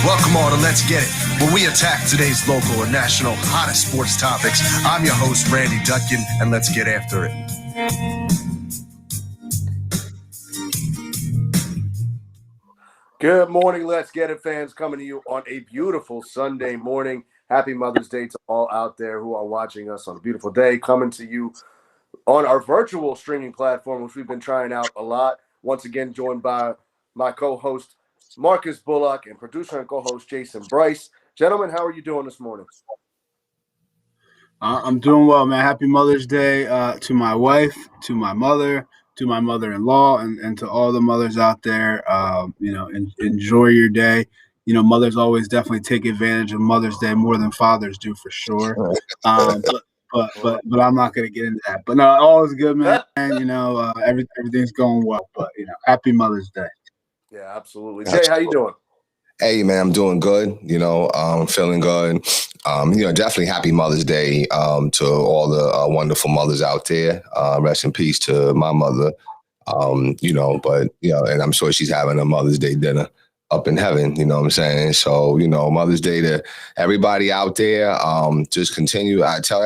Welcome all to Let's Get It, where we attack today's local and national hottest sports topics. I'm your host, Randy Dutkin, and let's get after it. Good morning, Let's Get It fans, coming to you on a beautiful Sunday morning. Happy Mother's Day to all out there who are watching us on a beautiful day, coming to you on our virtual streaming platform, which we've been trying out a lot. Once again, joined by my co-host, Marcus Bullock, and producer and co-host, Jason Bryce. Gentlemen, how are you doing this morning? I'm doing well, man. Happy Mother's Day to my wife, to my mother, to my mother-in-law, and to all the mothers out there. Enjoy your day. You know, mothers always definitely take advantage of Mother's Day more than fathers do, for sure. But I'm not going to get into that. But no, all is good, man. You know, everything's going well. But happy Mother's Day. Yeah, absolutely. Jay, how you doing? Hey, man, I'm doing good. I'm feeling good. Definitely happy Mother's Day to all the wonderful mothers out there. Rest in peace to my mother. And I'm sure she's having a Mother's Day dinner up in heaven. You know what I'm saying? So, Mother's Day to everybody out there. Just continue. I tell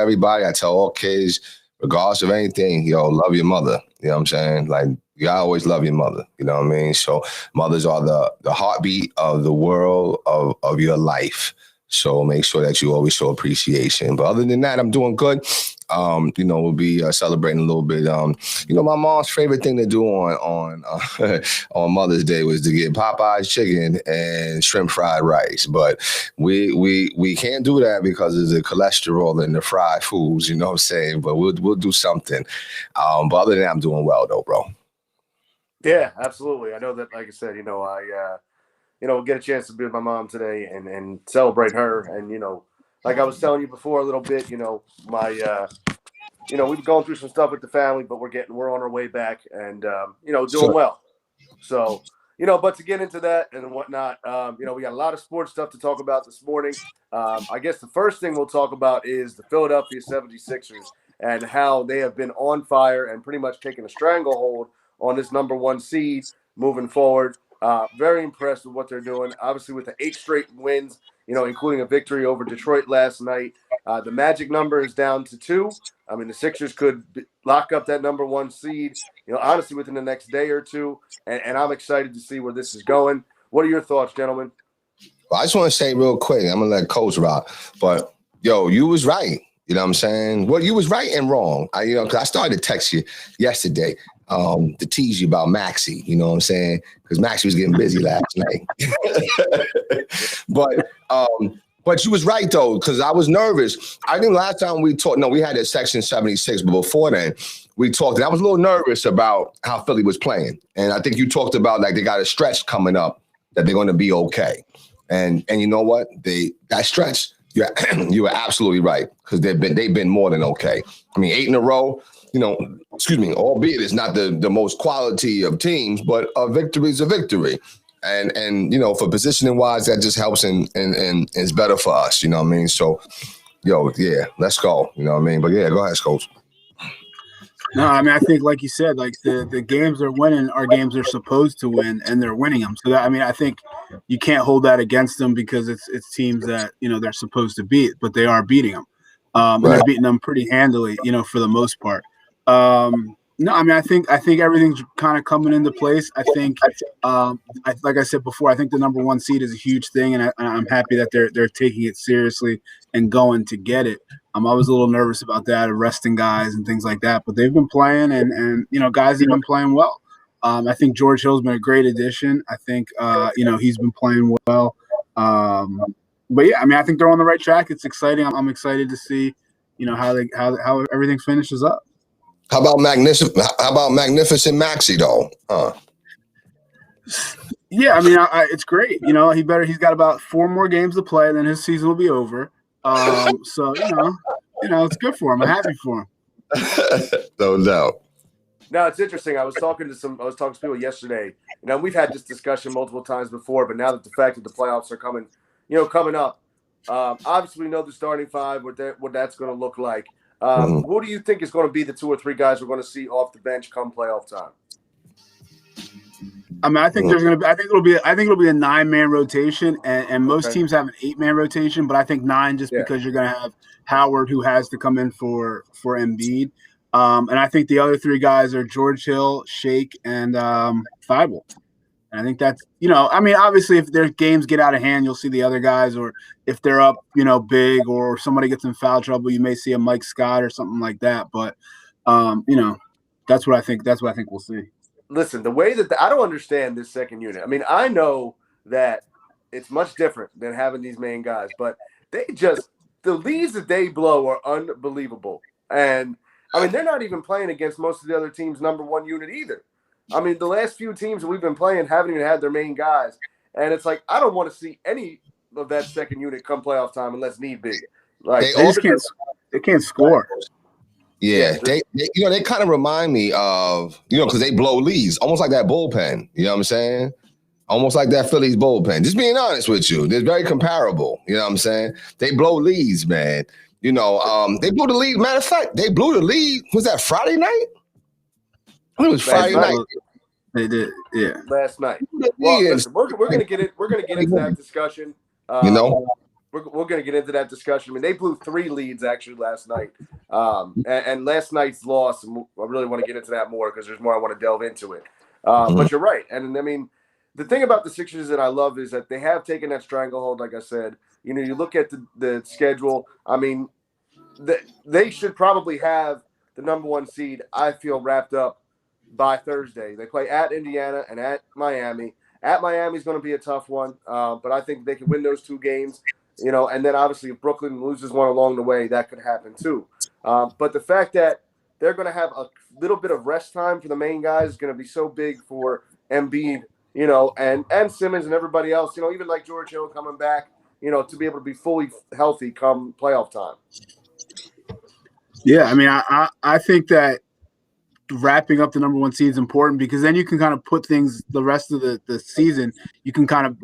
all kids, regardless of anything, love your mother. You know what I'm saying? Like, you always love your mother. You know what I mean? So mothers are the heartbeat of the world of your life. So make sure that you always show appreciation. But other than that, I'm doing good. We'll be celebrating a little bit. My mom's favorite thing to do on Mother's Day was to get Popeye's chicken and shrimp fried rice. But we can't do that because of the cholesterol in the fried foods. You know what I'm saying? But we'll do something. But other than that, I'm doing well though, bro. Yeah, absolutely. I know that, like I said, we'll get a chance to be with my mom today and celebrate her. And, like I was telling you before a little bit, we've gone through some stuff with the family, but we're on our way back and, doing well. So, but to get into that and whatnot, we got a lot of sports stuff to talk about this morning. I guess the first thing we'll talk about is the Philadelphia 76ers and how they have been on fire and pretty much taken a stranglehold on this number one seed moving forward. Very impressed with what they're doing. Obviously, with the 8 straight wins, including a victory over Detroit last night. The magic number is down to 2. I mean, the Sixers could lock up that number one seed, honestly, within the next day or two. And I'm excited to see where this is going. What are your thoughts, gentlemen? Well, I just want to say real quick, I'm going to let Coach rock, but, you was right. You know what I'm saying? Well, you was right and wrong. Because I started to text you yesterday to tease you about Maxey, you know what I'm saying? Because Maxey was getting busy last night. But you was right, though, because I was nervous. I think last time we talked, we had a Section 76, but before then, we talked, and I was a little nervous about how Philly was playing. And I think you talked about, like, they got a stretch coming up that they're going to be okay. And you know what? That stretch, you are absolutely right, because they've been more than okay. I mean, 8 in a row, albeit it's not the most quality of teams, but a victory is a victory. And for positioning wise, that just helps and it's better for us, you know what I mean? So, let's go, you know what I mean? But yeah, go ahead, Coach. No, I mean, I think, like you said, like the games they're winning are games they're supposed to win, and they're winning them. So I think you can't hold that against them because it's teams that they're supposed to beat, but they are beating them, and they're beating them pretty handily, for the most part. No, I mean, I think everything's kind of coming into place. I think, like I said before, I think the number one seed is a huge thing, and I'm happy that they're taking it seriously and going to get it. I was a little nervous about that, arresting guys and things like that, but they've been playing, and guys have been playing well. I think George Hill's been a great addition. I think he's been playing well. But yeah, I mean, I think they're on the right track. It's exciting. I'm excited to see how everything finishes up. How about Magnificent Maxey though? Yeah, I mean, it's great. He's got about 4 more games to play, and then his season will be over. So it's good for him. I'm happy for him. No doubt. No, it's interesting. I was talking to people yesterday. We've had this discussion multiple times before, but now that the fact that the playoffs are coming up, obviously we know the starting 5, what that's going to look like. Who do you think is going to be the 2 or 3 guys we're going to see off the bench come playoff time? I mean, I think it'll be a 9-man rotation, and most teams have an 8-man rotation, but I think 9 just because you're going to have Howard, who has to come in for Embiid, and I think the other 3 guys are George Hill, Shake, and Thibault. And I think that's, I mean, obviously if their games get out of hand, you'll see the other guys, or if they're up, big, or somebody gets in foul trouble, you may see a Mike Scott or something like that. But, that's what I think. That's what I think we'll see. Listen, the way that I don't understand this second unit. I mean, I know that it's much different than having these main guys, but the leads that they blow are unbelievable. And I mean, they're not even playing against most of the other teams' number 1 unit either. I mean, the last few teams that we've been playing haven't even had their main guys. And it's like, I don't want to see any of that second unit come playoff time unless need be. Like they can't score. Yeah, they kind of remind me of, because they blow leads, almost like that bullpen. You know what I'm saying? Almost like that Phillies bullpen. Just being honest with you, they're very comparable. You know what I'm saying? They blow leads, man. They blew the lead. Matter of fact, they blew the lead. Was that Friday night? It was Friday night. They did, yeah. Last night. Well, listen, we're gonna get it. We're gonna get into that discussion. We're going to get into that discussion. I mean, they blew 3 leads actually last night. And last night's loss, I really want to get into that more because there's more I want to delve into it. But you're right. And I mean, the thing about the Sixers that I love is that they have taken that stranglehold, like I said. You look at the schedule. I mean, they should probably have the number 1 seed, I feel, wrapped up by Thursday. They play at Indiana and at Miami. At Miami is going to be a tough one, but I think they can win those 2 games. And then obviously if Brooklyn loses one along the way, that could happen too. But the fact that they're going to have a little bit of rest time for the main guys is going to be so big for Embiid, and Simmons and everybody else, even like George Hill coming back, to be able to be fully healthy come playoff time. Yeah, I mean, I think that wrapping up the number 1 seed is important because then you can kind of put things the rest of the season. You can kind of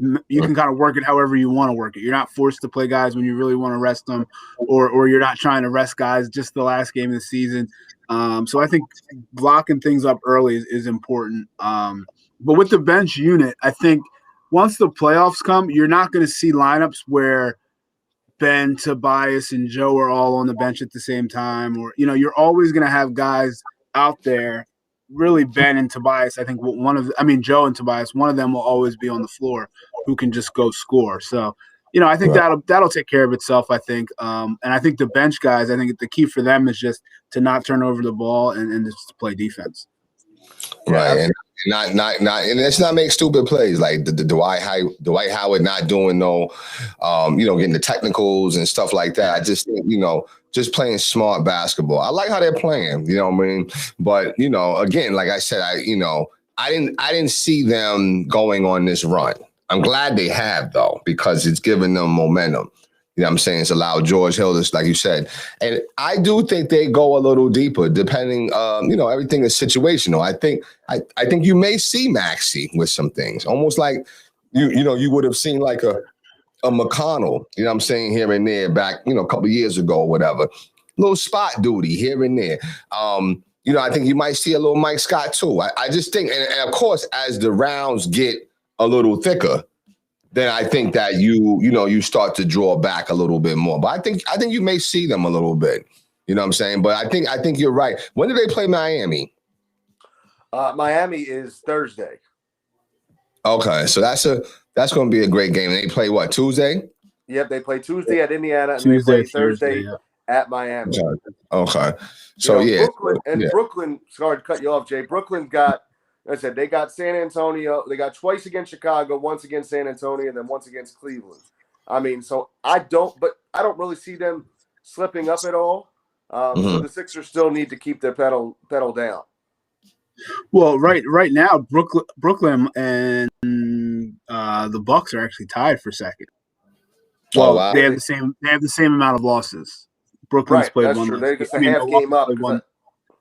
work it however you want to work it. You're not forced to play guys when you really want to rest them, or you're not trying to rest guys just the last game of the season. So I think blocking things up early is important. But with the bench unit, I think once the playoffs come, you're not going to see lineups where Ben, Tobias, and Joe are all on the bench at the same time, or you're always going to have guys out there. Really, Ben and Tobias, I think Joe and Tobias, one of them will always be on the floor who can just go score. So, I think that'll take care of itself, I think. And I think the bench guys, I think the key for them is just to not turn over the ball and just to play defense. Right. And not and let's not make stupid plays like the Dwight Howard not doing no getting the technicals and stuff like that. I just think, just playing smart basketball. I like how they're playing, you know what I mean? But, again, like I said, I didn't see them going on this run. I'm glad they have, though, because it's giving them momentum. You know what I'm saying? It's allowed George Hill to, like you said. And I do think they go a little deeper, depending, everything is situational. I think you may see Maxey with some things, almost like, you would have seen like a McConnell, you know what I'm saying, here and there back, a couple of years ago or whatever. Little spot duty here and there. I think you might see a little Mike Scott too. I just think, and of course, as the rounds get a little thicker, then I think that you start to draw back a little bit more. But I think you may see them a little bit. You know what I'm saying? But I think you're right. When do they play Miami? Miami is Thursday. Okay, so that's going to be a great game. They play what, Tuesday? Yep, they play Tuesday at Indiana and they play Thursday at Miami. Okay. So Brooklyn, sorry to cut you off, Jay. Brooklyn got, like I said, they got San Antonio. They got twice against Chicago, once against San Antonio, and then once against Cleveland. I mean, so I don't really see them slipping up at all. So the Sixers still need to keep their pedal down. Well, right now, Brooklyn and the Bucks are actually tied for second. Well, wow. They have the same amount of losses. Brooklyn's played one. True. They just a half game up.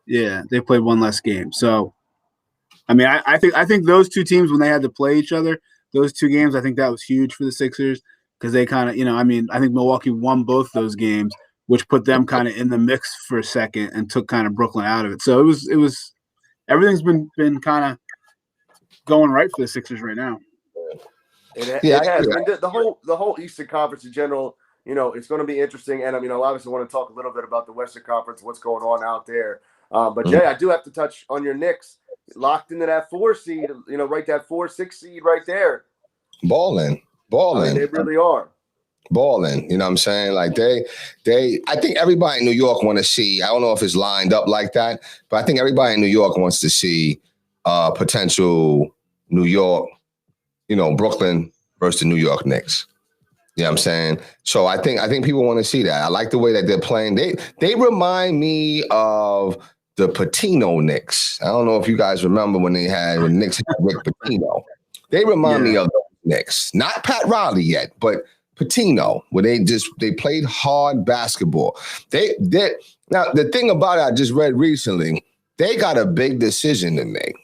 They played one less game. So, I mean, I think those two teams, when they had to play each other, those 2 games, I think that was huge for the Sixers because they kind of, I think Milwaukee won both those games, which put them kind of in the mix for a second and took kind of Brooklyn out of it. So it was everything's been kind of going right for the Sixers right now. It Yeah, has. yeah. I mean, the whole Eastern Conference in general, it's going to be interesting. And I mean, I obviously want to talk a little bit about the Western Conference, what's going on out there. But Jay, I do have to touch on your Knicks, locked into that 4 seed. Right, that 4-6 seed right there. Balling. I mean, they really are. Balling, you know what I'm saying? Like I think everybody in New York want to see, I don't know if it's lined up like that, but I think everybody in New York wants to see potential New York, Brooklyn versus the New York Knicks. You know what I'm saying? So I think people want to see that. I like the way that they're playing. They remind me of the Pitino Knicks. I don't know if you guys remember when the Knicks had Rick Pitino. They remind me of those Knicks. Not Pat Riley yet, but Pitino, where they played hard basketball. Now the thing about it, I just read recently, they got a big decision to make.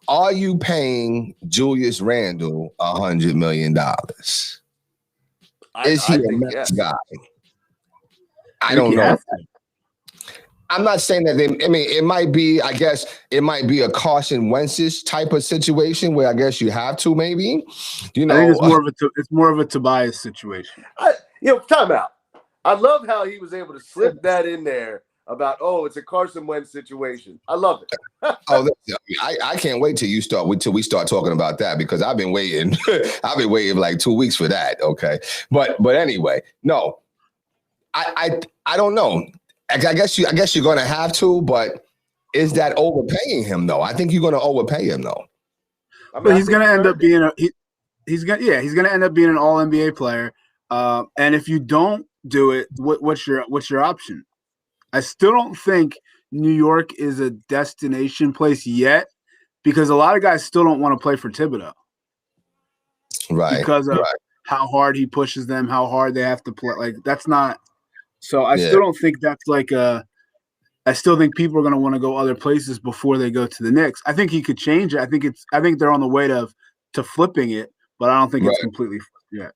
Are you paying Julius Randle $100 million? Is he a Mets guy? I don't know. I'm not saying that it might be, I guess it might be a Carson Wentz type of situation where I guess you have to maybe. I think it's more of a Tobias situation. Time out. I love how he was able to slip that in there about, it's a Carson Wentz situation. I love it. I can't wait till we start talking about that, because I've been waiting. I've been waiting like 2 weeks for that. Okay. But anyway, no, I don't know. I guess you're going to have to, but is that overpaying him though? I think you're going to overpay him though. But he's going to end up being he's going to end up being an All NBA player. And if you don't do it, what's your option? I still don't think New York is a destination place yet, because a lot of guys still don't want to play for Thibodeau. Right. Because of how hard he pushes them, how hard they have to play. Like, that's not. So I still don't think that's I still think people are going to want to go other places before they go to the Knicks. I think he could change it. I think they're on the way to flipping it, but I don't think it's completely flipped yet.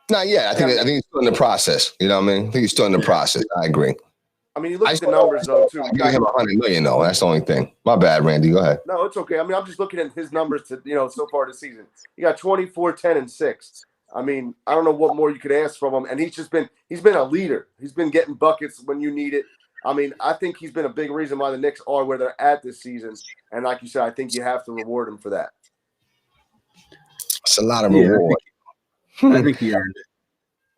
Not yet. I think he's still in the process. You know what I mean? I think he's still in the process. I agree. I mean, you look at the numbers though too. I got him $100 million though. That's the only thing. My bad, Randy. Go ahead. No, it's okay. I mean, I'm just looking at his numbers so far this season. He got 24, 10, and 6. I mean, I don't know what more you could ask from him. And he's been a leader. He's been getting buckets when you need it. I mean, I think he's been a big reason why the Knicks are where they're at this season. And like you said, I think you have to reward him for that. It's a lot of reward. I think he earned it.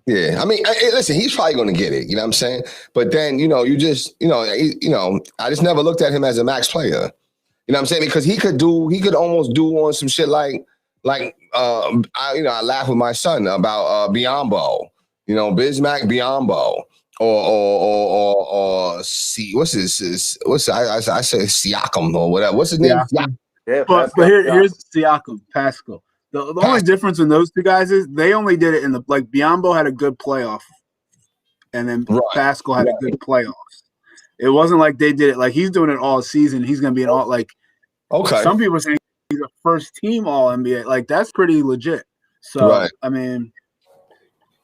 Yeah, I mean, listen, he's probably going to get it. You know what I'm saying? But then, I just never looked at him as a max player. You know what I'm saying? Because he could almost do on some shit like I laugh with my son about Biyombo, Bismack Biyombo, or what's his I say Siakam or whatever. What's his name? Yeah, but here's Siakam, Pascal. The only difference in those two guys is they only did it in Biyombo had a good playoff, and then Pascal had a good playoffs. It wasn't like they did it like he's doing it all season. He's going to be an all okay. Some people are saying he's a first team All NBA. Like, that's pretty legit. So I mean,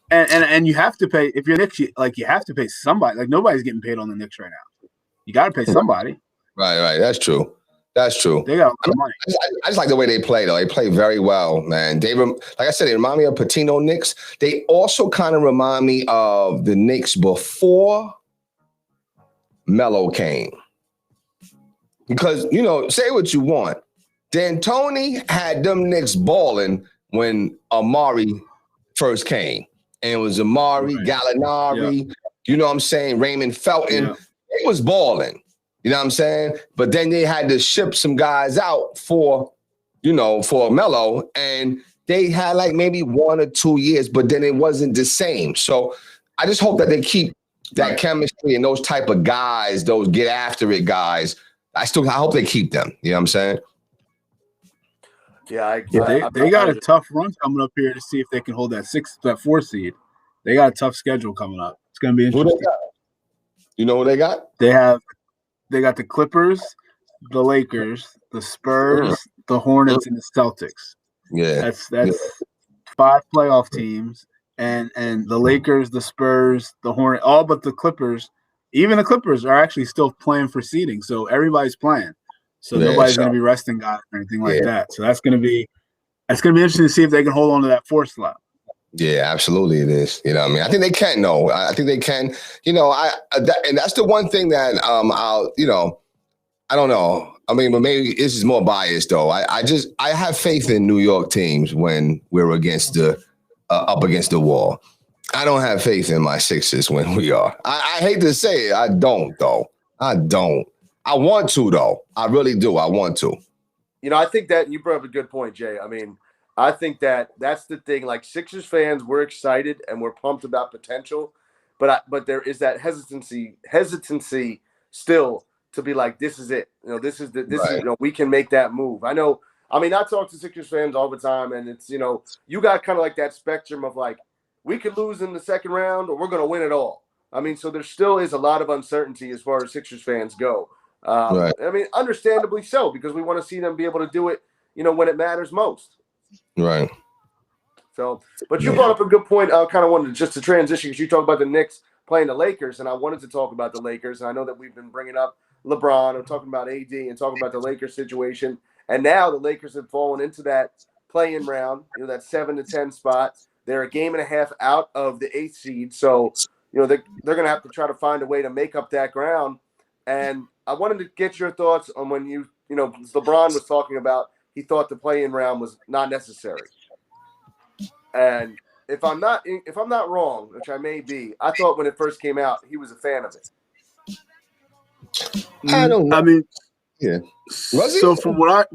and you have to pay if you're Knicks. You have to pay somebody. Like, nobody's getting paid on the Knicks right now. You got to pay somebody. Right. That's true. They got a lot of money. I just like the way they play, though. They play very well, man. Like I said, they remind me of Pitino Knicks. They also kind of remind me of the Knicks before Melo came. Because, say what you want. D'Antoni had them Knicks balling when Amari first came. And it was Amari, Gallinari, you know what I'm saying, Raymond Felton. Yeah. It was balling. You know what I'm saying? But then they had to ship some guys out for Melo, and they had like maybe 1 or 2 years, but then it wasn't the same. So I just hope that they keep that chemistry and those type of guys, those get after it guys. I hope they keep them. You know what I'm saying? Yeah, they got a tough run coming up here to see if they can hold that 4 seed. They got a tough schedule coming up. It's going to be interesting. You know what they got? They got the Clippers, the Lakers, the Spurs, the Hornets, and the Celtics. Yeah, that's 5 playoff teams, and the Lakers, the Spurs, the Hornets, all but the Clippers. Even the Clippers are actually still playing for seeding, so everybody's playing. So Yeah, nobody's so- going to be resting guys or anything like Yeah. that. So that's going to be interesting to see if they can hold on to that 4th slot. Yeah, absolutely it is. You know what I mean? I think they can, no. I think they can. You know, and that's the one thing that I'll, you know, I don't know. I mean, but maybe this is more biased though. I have faith in New York teams when we're against the up against the wall. I don't have faith in my Sixers when we are. I hate to say it. I don't though. I don't. I want to though. I really do. I want to. You know, I think that you brought up a good point, Jay. I mean, I think that that's the thing. Like Sixers fans, we're excited and we're pumped about potential, but there is that hesitancy still to be like, this is it. You know, this is Right. you know, we can make that move. I know. I mean, I talk to Sixers fans all the time, and it's, you know, you got kind of like that spectrum of like, we could lose in the second round or we're going to win it all. I mean, so there still is a lot of uncertainty as far as Sixers fans go. Right. I mean, understandably so, because we want to see them be able to do it, you know, when it matters most. Right. So, but you brought up a good point. I kind of wanted to transition because you talked about the Knicks playing the Lakers, and I wanted to talk about the Lakers. And I know that we've been bringing up LeBron and talking about AD and talking about the Lakers situation. And now the Lakers have fallen into that play-in round, you know, that 7-10 spot. They're a game and a half out of the 8th seed. So, you know, they're going to have to try to find a way to make up that ground. And I wanted to get your thoughts on when you know, LeBron was talking about he thought the play-in round was not necessary. And if I'm not wrong, which I may be, I thought when it first came out, he was a fan of it. I don't know. I mean, Yeah. Was he? so from what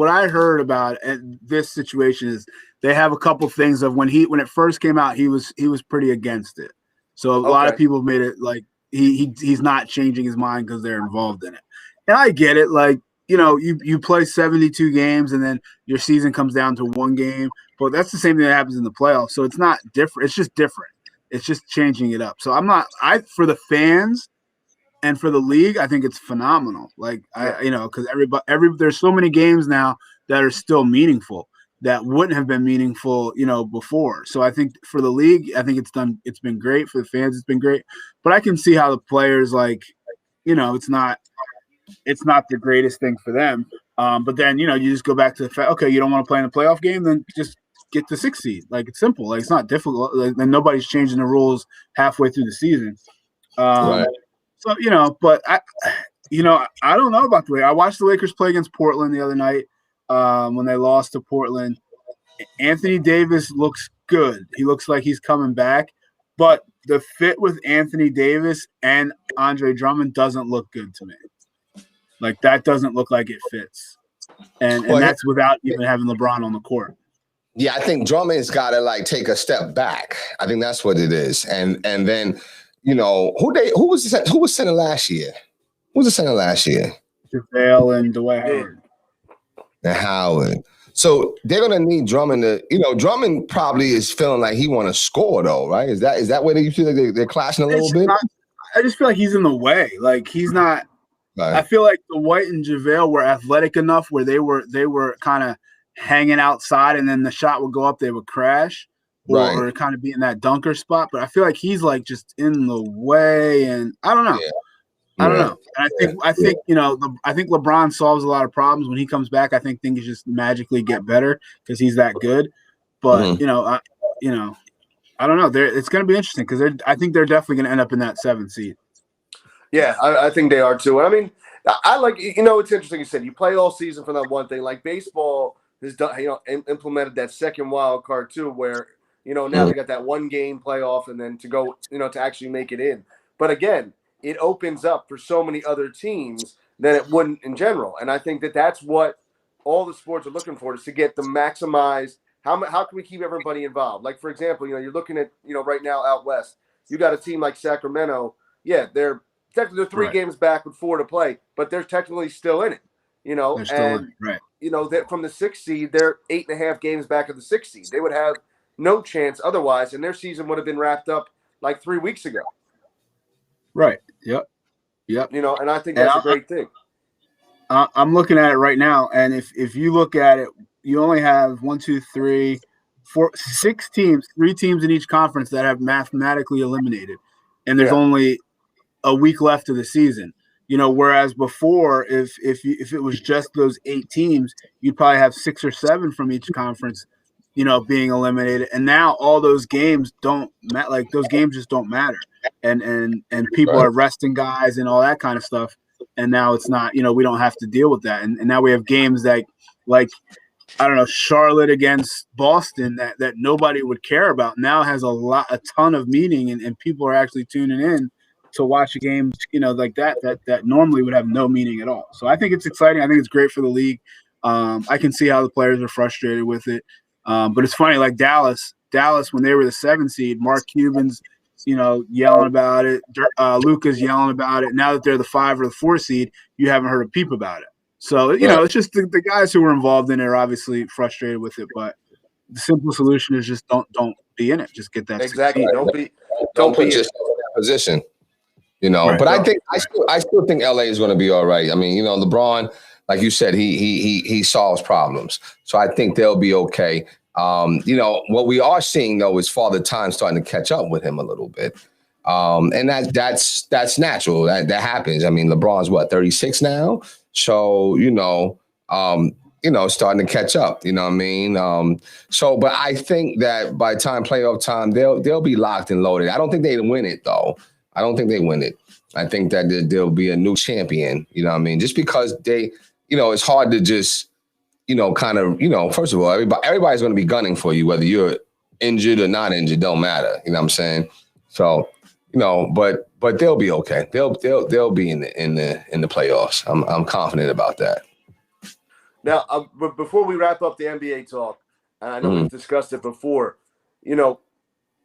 I heard about this situation is they have a couple things of when it first came out, he was pretty against it. So a lot of people made it like he's not changing his mind because they're involved in it. And I get it. Like, you know, you play 72 games and then your season comes down to 1 game. But that's the same thing that happens in the playoffs. So it's not different. It's just different. It's just changing it up. So for the fans and for the league, I think it's phenomenal. Like, you know, because there's so many games now that are still meaningful that wouldn't have been meaningful, you know, before. So I think for the league, I think it's been great. For the fans, it's been great. But I can see how the players, like, you know, it's not the greatest thing for them. But then, you know, you just go back to the fact, okay, you don't want to play in a playoff game, then just get the 6th seed. Like, it's simple. Like, it's not difficult. Like, and nobody's changing the rules halfway through the season. Right. So, you know, but I don't know about the Lakers. I watched the Lakers play against Portland the other night when they lost to Portland. Anthony Davis looks good. He looks like he's coming back, but the fit with Anthony Davis and Andre Drummond doesn't look good to me. Like, that doesn't look like it fits. And that's without even having LeBron on the court. Yeah, I think Drummond's got to like take a step back. I think that's what it is. And then, you know, who was center last year? Who was the center last year? JaVale and Dwight Howard. And Howard. So they're gonna need Drummond to, you know, Drummond probably is feeling like he want to score though, right? Is that where you feel like they're clashing a little bit? I just feel like he's in the way. Like, he's not. Right. I feel like Dwight and JaVale were athletic enough where they were kind of hanging outside, and then the shot would go up, they would crash, or kind of be in that dunker spot. But I feel like he's like just in the way, and I don't know. Yeah. I don't know. And I think you know, I think LeBron solves a lot of problems when he comes back. I think things just magically get better because he's that good. But you know, I don't know. It's going to be interesting because I think they're definitely going to end up in that 7th seed. Yeah, I think they are too. And I mean, I like, you know, it's interesting. You said you play all season for that one thing. Like, baseball has done, you know, implemented that second wild card too, where, you know, now they got that 1 game playoff and then to go, you know, to actually make it in. But again, it opens up for so many other teams that it wouldn't in general. And I think that that's what all the sports are looking for, is to get the maximize. How can we keep everybody involved? Like, for example, you know, you're looking at, you know, right now out west, you got a team like Sacramento. Yeah, they're technically 3 games back with 4 to play, but they're technically still in it, you know. They're still in it, right. You know, that from the 6th seed, they're 8.5 games back of the 6th seed. They would have no chance otherwise, and their season would have been wrapped up like 3 weeks ago. Right. Yep. You know, and I think that's a great thing. I'm looking at it right now, and if you look at it, you only have 6 teams, 3 teams in each conference that have mathematically eliminated, and there's only a week left of the season. Whereas before, if it was just those 8 teams, you'd probably have 6 or 7 from each conference, being eliminated. And now all those games don't matter. Like those games just don't matter. And people are resting guys and all that kind of stuff. And now it's not, we don't have to deal with that. And now we have games that, like, I don't know, Charlotte against Boston that nobody would care about now has a ton of meaning, and people are actually tuning in to watch a game, like that normally would have no meaning at all. So I think it's exciting. I think it's great for the league. I can see how the players are frustrated with it. But it's funny, like Dallas, when they were the 7 seed, Mark Cuban's, yelling about it. Luka's yelling about it. Now that they're the 5 or the 4 seed, you haven't heard a peep about it. So, it's just the guys who were involved in it are obviously frustrated with it. But the simple solution is just don't be in it. Just get that. Exactly. Succeed. Don't put be yourself in that position. Right. But I still think LA is going to be all right. I mean, LeBron, like you said, he solves problems. So I think they'll be okay. What we are seeing though is Father Time starting to catch up with him a little bit. And that's natural. That happens. I mean, LeBron's what, 36 now? So, starting to catch up, you know what I mean? But I think that by playoff time, they'll be locked and loaded. I don't think they win it though. I don't think they win it. I think that there'll be a new champion, you know what I mean? Just because they, it's hard to just, first of all, everybody's going to be gunning for you, whether you're injured or not injured, don't matter. You know what I'm saying? So, but they'll be okay. They'll be in the playoffs. I'm confident about that. Now, but before we wrap up the NBA talk, and I know we've discussed it before,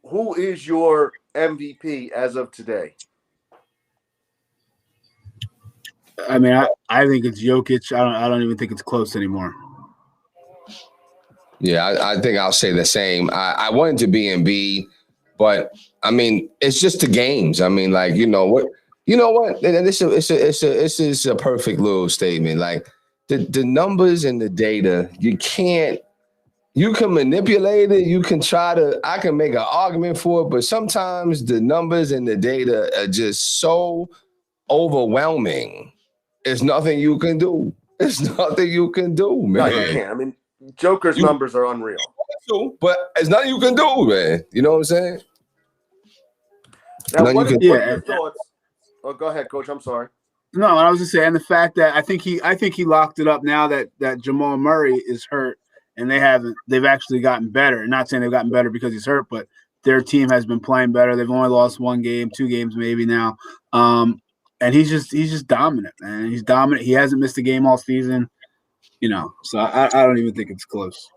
who is your MVP as of today? I mean, I think it's Jokic. I don't even think it's close anymore. Yeah, I think I'll say the same. I wanted to be Embiid, but I mean, it's just the games. I mean, like, you know what? And this is a perfect little statement. Like the numbers and the data, you can manipulate it. I can make an argument for it, but sometimes the numbers and the data are just so overwhelming. There's nothing you can do. There's nothing you can do, man. No, you can't. I mean, Joker's numbers are unreal. But there's nothing you can do, man. You know what I'm saying? Now, what are your thoughts? Oh, go ahead, Coach. I'm sorry. No, I was just saying the fact that I think he locked it up now that Jamal Murray is hurt, and they've actually gotten better. Not saying they've gotten better because he's hurt, but their team has been playing better. They've only lost 1 game, 2 games maybe now. And he's just dominant, man. He's dominant. He hasn't missed a game all season, So I don't even think it's close.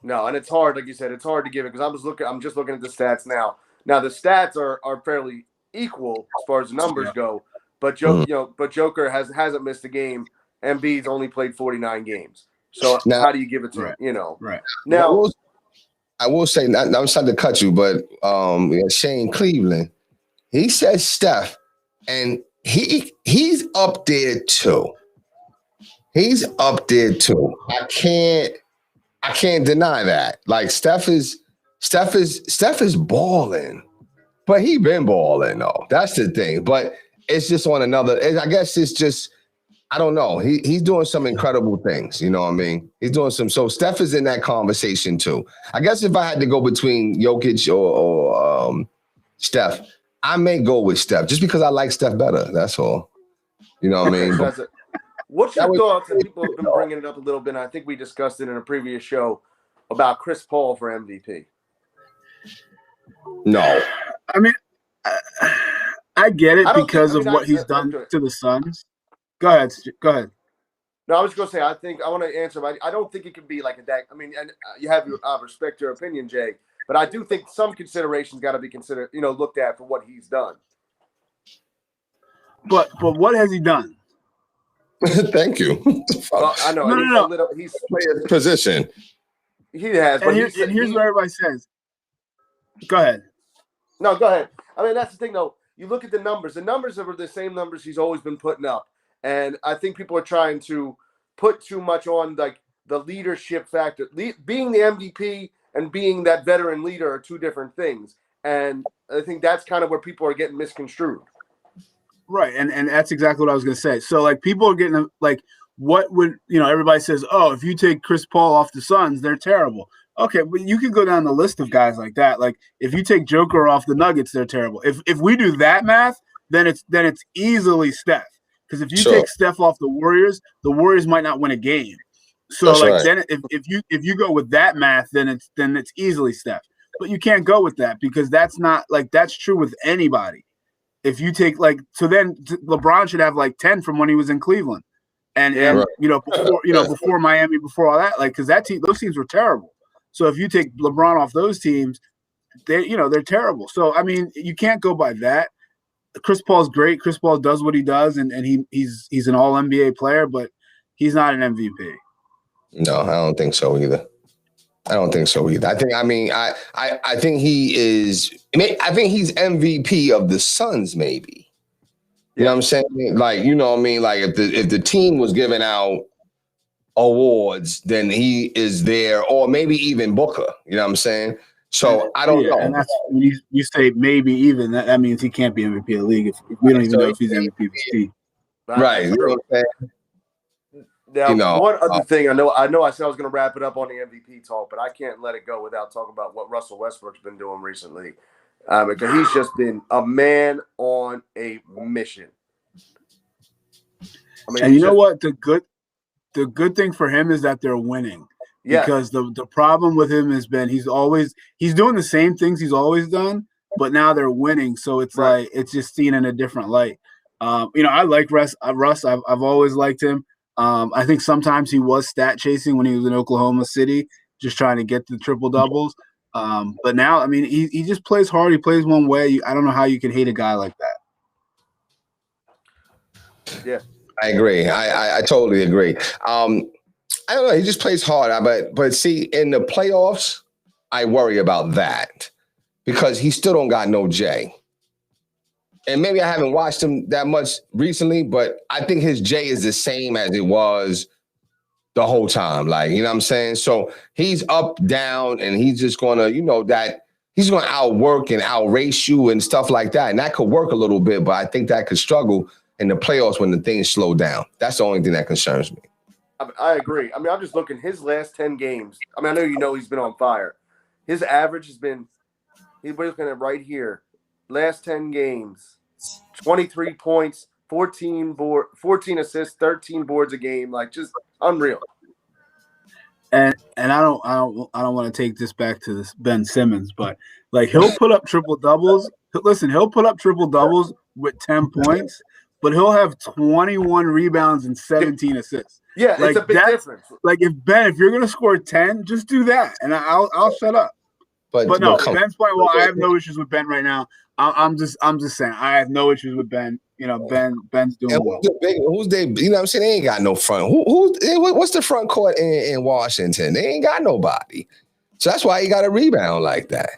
No, and it's hard, like you said, it's hard to give it because I'm just looking at the stats now. Now the stats are fairly equal as far as the numbers go, but Joker hasn't missed a game. Embiid's only played 49 games. So now, how do you give it to him? Right. Now I will say, I'm sorry to cut you, but Shane Cleveland, he said Steph, and he's up there too. He's up there too. I can't deny that. Like Steph is balling, but he been balling though. That's the thing. But it's just on another. I guess it's just, I don't know. He's doing some incredible things. You know what I mean? He's doing some. So Steph is in that conversation too. I guess if I had to go between Jokic or Steph, I may go with Steph just because I like Steph better. That's all. You know what I mean? What's your thoughts? And people have been bringing it up a little bit. And I think we discussed it in a previous show about Chris Paul for MVP. No, I mean, I get it because of what he's done to the Suns. Go ahead. No, I was going to say, I want to answer, but I don't think it can be like a deck. I mean, and you have your respect your opinion, Jay, but I do think some considerations got to be considered, looked at for what he's done. But what has he done? Thank you. Well, I know. No. He's played his position. He has. But here's what everybody says. Go ahead. No, go ahead. I mean, that's the thing, though. You look at the numbers. The numbers are the same numbers he's always been putting up. And I think people are trying to put too much on, like, the leadership factor. Being the MVP and being that veteran leader are two different things. And I think that's kind of where people are getting misconstrued. Right, and that's exactly what I was going to say. So like people are getting like, what would everybody says, oh, if you take Chris Paul off the Suns, they're terrible. Okay, but you can go down the list of guys like that. Like if you take Joker off the Nuggets, they're terrible. If we do that math, then it's easily Steph. Because if you take Steph off the Warriors might not win a game. So That's like right. then if you go with that math, then it's easily Steph. But you can't go with that because that's not like that's true with anybody. If you take then LeBron should have like 10 from when he was in Cleveland, and Right. before Miami, before all that, like because those teams were terrible. So if you take LeBron off those teams, they're terrible. So I mean, you can't go by that. Chris Paul's great. Chris Paul does what he does, and he's an All NBA player, but he's not an MVP. No, I don't think so either. I think he is. I think he's MVP of the Suns, maybe. You know what I'm saying? Like, you know what I mean? Like if the team was giving out awards, then he is there, or maybe even Booker. You know what I'm saying? So I don't know. And that's when you say maybe even that means he can't be MVP of the league if we don't even know if he's MVP of the team. Right. You know what I'm saying? Now, one other thing, I know I said I was going to wrap it up on the MVP talk, but I can't let it go without talking about what Russell Westbrook's been doing recently. Because he's just been a man on a mission. I mean, and you know what? The good thing for him is that they're winning. Yeah. Because the problem with him has been he's doing the same things he's always done, but now they're winning. So it's like it's just seen in a different light. I like Russ. I've always liked him. I think sometimes he was stat chasing when he was in Oklahoma City, just trying to get the triple doubles. But now, I mean, he just plays hard. He plays one way. I don't know how you can hate a guy like that. Yeah, I agree. I totally agree. I don't know. He just plays hard. But see, in the playoffs, I worry about that because he still don't got no J. And maybe I haven't watched him that much recently, but I think his J is the same as it was the whole time. Like, you know what I'm saying? So he's up, down, and he's just going to, that he's going to outwork and outrace you and stuff like that. And that could work a little bit, but I think that could struggle in the playoffs when the things slow down. That's the only thing that concerns me. I agree. I mean, I'm just looking his last 10 games. I mean, I know he's been on fire. His average has been, we're looking at right here, last 10 games, 23 points, 14 assists, 13 boards a game, like just unreal. And I don't want to take this back to this Ben Simmons, but like he'll put up triple doubles. Listen, he'll put up triple doubles with 10 points, but he'll have 21 rebounds and 17 assists. Yeah, like, it's a big difference. Like if you're gonna score 10, just do that, and I'll shut up. But no, Ben's playing well. I have no issues with Ben right now. I'm just saying I have no issues with Ben. Ben's doing well. Who's they? You know what I'm saying? They ain't got no front. What's the front court in Washington? They ain't got nobody. So that's why he got a rebound like that.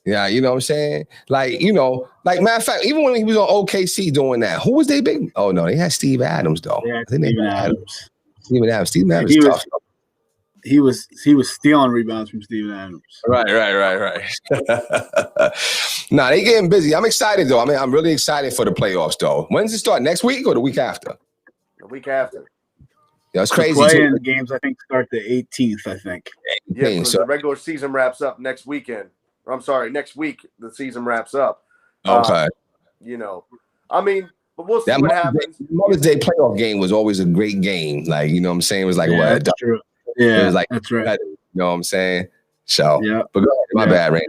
Yeah, you know what I'm saying? Like, matter of fact, even when he was on OKC doing that, who was they big? Oh no, they had Steve Adams though. Yeah, Steven Adams. Steven Adams is tough. He was stealing rebounds from Steven Adams. Right. Nah, they getting busy. I'm excited though. I mean, I'm really excited for the playoffs though. When's it start? Next week or the week after? The week after. Yeah, it's crazy. The play-in games, I think, start the 18th. I think. Yeah, so the regular season wraps up next weekend. Next week the season wraps up. Okay. I mean, but we'll see what happens. Mother's Day playoff game was always a great game. Like, you know what I'm saying? It was like what? That's true. Yeah, it was like, that's right. You know what I'm saying? So, yeah. But go ahead, my bad, Randy.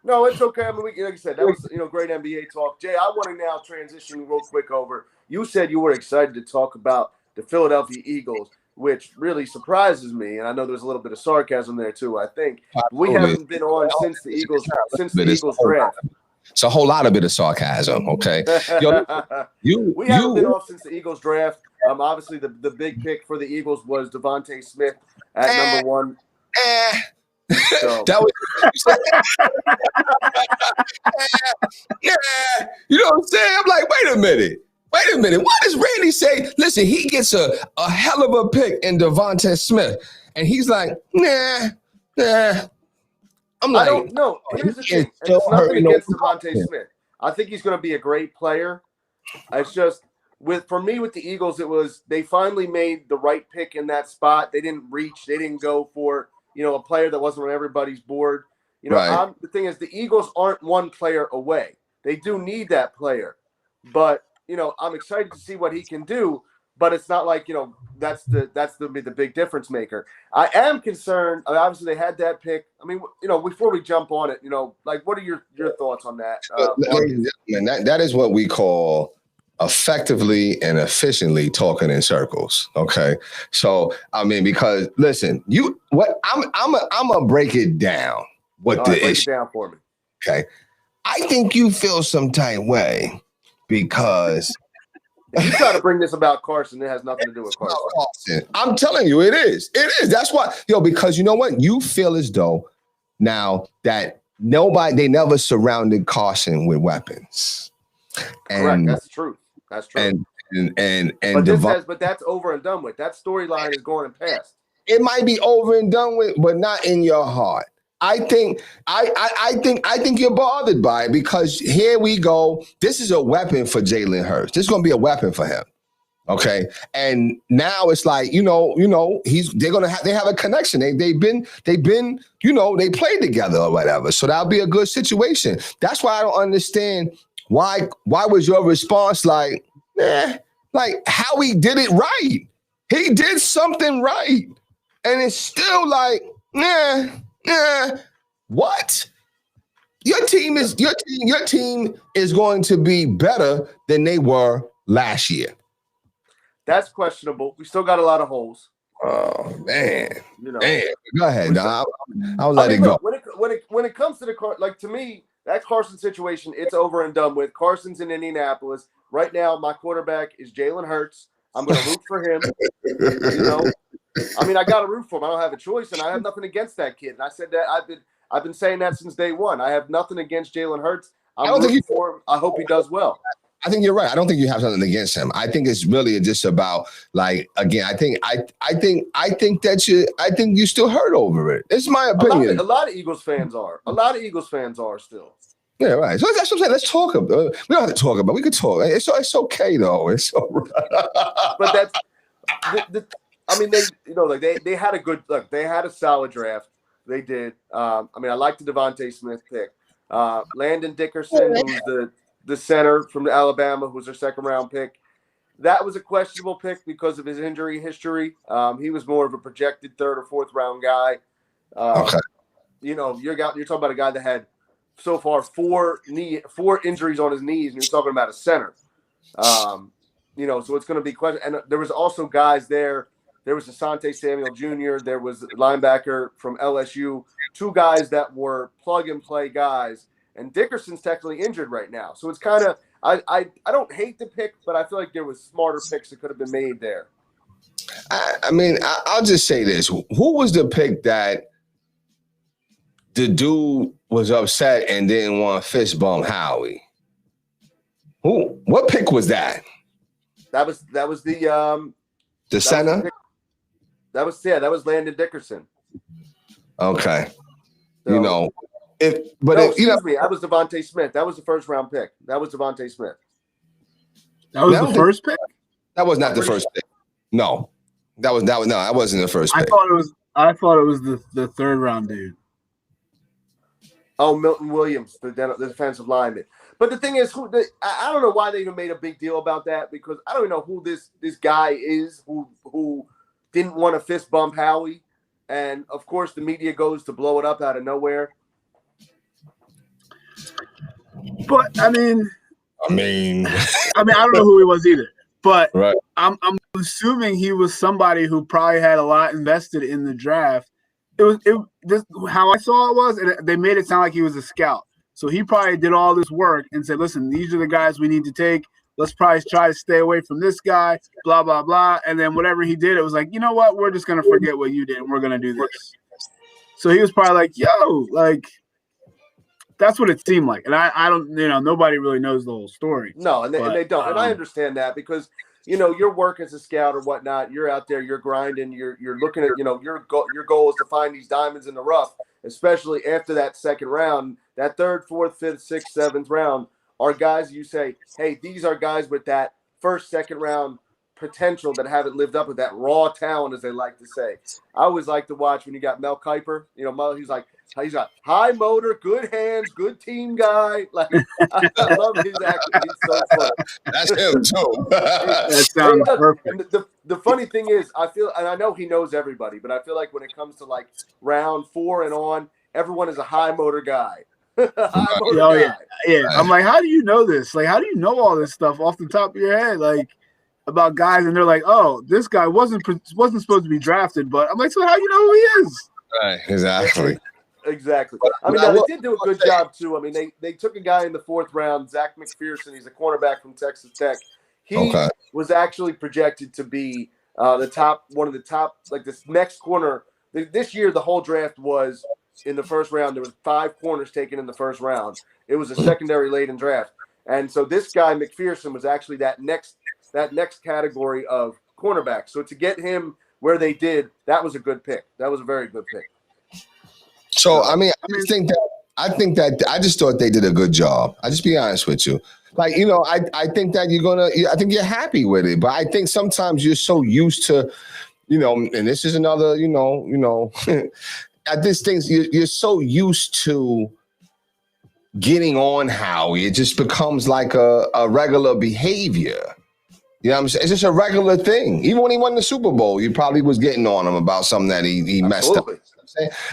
No, it's okay. I mean, like you said, that was great NBA talk. Jay, I want to now transition real quick over. You said you were excited to talk about the Philadelphia Eagles, which really surprises me. And I know there's a little bit of sarcasm there too. I think we haven't been on since the Eagles draft. It's a whole lot of bit of sarcasm. Okay, we haven't been off since the Eagles draft. Obviously, the big pick for the Eagles was Devontae Smith at number one. So. That was, you know what I'm saying? I'm like, wait a minute. Why does Randy say, listen, he gets a hell of a pick in Devontae Smith? And he's like, nah. I'm like, I don't know. Here's the thing. It's nothing against Devontae Smith. I think he's going to be a great player. It's just for me with the Eagles, it was they finally made the right pick in that spot. They didn't reach. They didn't go for a player that wasn't on everybody's board. Right. The thing is, the Eagles aren't one player away. They do need that player, but I'm excited to see what he can do. But it's not like that's the big difference maker. I am concerned. Obviously, they had that pick. I mean, before we jump on it, like what are your thoughts on that? Ladies and gentlemen, that is what we call effectively and efficiently talking in circles. Okay, so I mean, because listen, I'm gonna break it down. What the break issue? It down for me. Okay, I think you feel some type way because. If you try to bring this about Carson, it has nothing to do with Carson. I'm telling you, it is. It is. That's why, because you know what? You feel as though now that they never surrounded Carson with weapons. Correct. That's the truth. That's true. But that's over and done with. That storyline is going and past. It might be over and done with, but not in your heart. I think you're bothered by it because here we go. This is a weapon for Jalen Hurts. This is going to be a weapon for him. Okay. And now it's like, they have a connection. They've been, they played together or whatever. So that'll be a good situation. That's why I don't understand why was your response like, like Howie did it right. He did something right. And it's still like, what? Your team is going to be better than they were last year. That's questionable. We still got a lot of holes. Oh man, man. Go ahead. I'll let it go. When it comes to to me, that Carson situation, it's over and done with. Carson's in Indianapolis right now. My quarterback is Jalen Hurts. I'm going to root for him. I mean, I got to root for him. I don't have a choice, and I have nothing against that kid. And I said that I've been saying that since day one. I have nothing against Jalen Hurts. I'm rooting for him. I hope he does well. I think you're right. I don't think you have something against him. I think it's really just about again. I think you still hurt over it. It's my opinion. A lot of Eagles fans are. A lot of Eagles fans are still. Yeah, right. So that's what I'm saying. Let's talk about. We don't have to talk about. We could talk. It's okay though. It's all right. But that's. I mean, they had a good look. They had a solid draft. They did. I mean, I like the Devontae Smith pick. Landon Dickerson, who's the center from Alabama, who was their second-round pick. That was a questionable pick because of his injury history. He was more of a projected third or fourth round guy. Okay. You're talking about a guy that had so far four injuries on his knees, and you're talking about a center. So it's going to be question. And there was also guys there. There was Asante Samuel Jr. There was a linebacker from LSU. Two guys that were plug-and-play guys. And Dickerson's technically injured right now. So it's kind of I don't hate the pick, but I feel like there was smarter picks that could have been made there. I mean, I'll just say this. Who was the pick that the dude was upset and didn't want to fist bump Howie? What pick was that? That was the center? That was Landon Dickerson. Okay. So, excuse me, that was Devontae Smith. That was the first round pick. That was Devontae Smith. That was the first pick? That was not the first pick. No. That wasn't the first pick. I thought it was the third round dude. Oh, Milton Williams, the defensive lineman. But the thing is, I don't know why they even made a big deal about that, because I don't even know who this guy is who didn't want to fist bump Howie. And, of course, the media goes to blow it up out of nowhere. But, I mean, I don't know who he was either. But right. I'm assuming he was somebody who probably had a lot invested in the draft. How I saw it was, they made it sound like he was a scout. So he probably did all this work and said, listen, these are the guys we need to take. Let's probably try to stay away from this guy, blah, blah, blah. And then whatever he did, it was like, you know what? We're just going to forget what you did, and we're going to do this. So he was probably like, yo, like, that's what it seemed like. And I don't, nobody really knows the whole story. No, and they don't. And I understand that because, your work as a scout or whatnot, you're out there, you're grinding, you're looking at, your goal is to find these diamonds in the rough, especially after that second round, that third, fourth, fifth, sixth, seventh round. are guys you say, hey, these are guys with that first, second round potential that haven't lived up with that raw talent, as they like to say. I always like to watch when you got Mel Kiper. You know, he's got high motor, good hands, good team guy. Like I love his acting. He's so funny. That's him too. That sounds perfect. And the funny thing is, I feel, and I know he knows everybody, but I feel like when it comes to like round 4 and on, everyone is a high motor guy. Yeah. I'm like, how do you know this? Like, how do you know all this stuff off the top of your head? Like, about guys, and they're like, "Oh, this guy wasn't supposed to be drafted," but I'm like, "So how you know who he is?" Right, exactly. Exactly. I mean, they did do a good job too. I mean, they took a guy in the 4th round, Zach McPherson. He's a cornerback from Texas Tech. He was actually projected to be one of the top, like this next corner. This year, the whole draft was in the first round. There was 5 corners taken in the first round. It was a secondary laden draft, and so this guy McPherson was actually that next category of cornerback. So to get him where they did, that was a good pick. That was a very good pick. So I think that I just thought they did a good job. I just be honest with you. Like, you know, I think that I think you're happy with it, but I think sometimes you're so used to, you know, and this is another, you know, at this thing, you're so used to getting on Howie. It just becomes like a regular behavior. You know what I'm saying? It's just a regular thing. Even when he won the Super Bowl, you probably was getting on him about something that he messed up.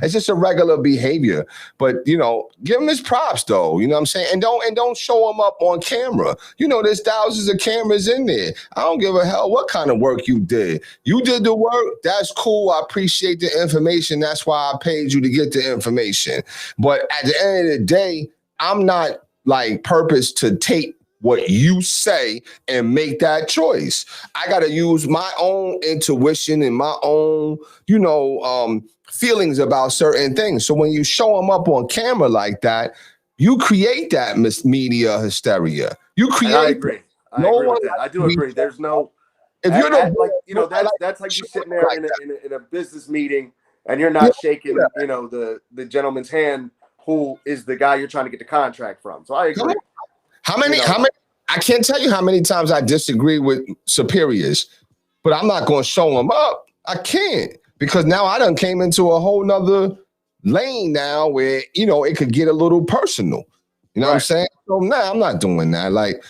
It's just a regular behavior. But, you know, give him his props, though. You know what I'm saying? And don't show him up on camera. You know, there's thousands of cameras in there. I don't give a hell what kind of work you did. You did the work. That's cool. I appreciate the information. That's why I paid you to get the information. But at the end of the day, I'm not like purpose to take what you say and make that choice. I got to use my own intuition and my own, you know, feelings about certain things. So when you show them up on camera like that, you create that media hysteria. You create. And I agree. I agree with that. I do agree. There's no. If you're like, you know, that's like you sitting there in a business meeting and you're not shaking, you know, the gentleman's hand who is the guy you're trying to get the contract from. So I agree. How many? I can't tell you how many times I disagree with superiors, but I'm not going to show them up. I can't, because now I done came into a whole nother lane now where, you know, it could get a little personal. You know what I'm saying? So nah, I'm not doing that. Like,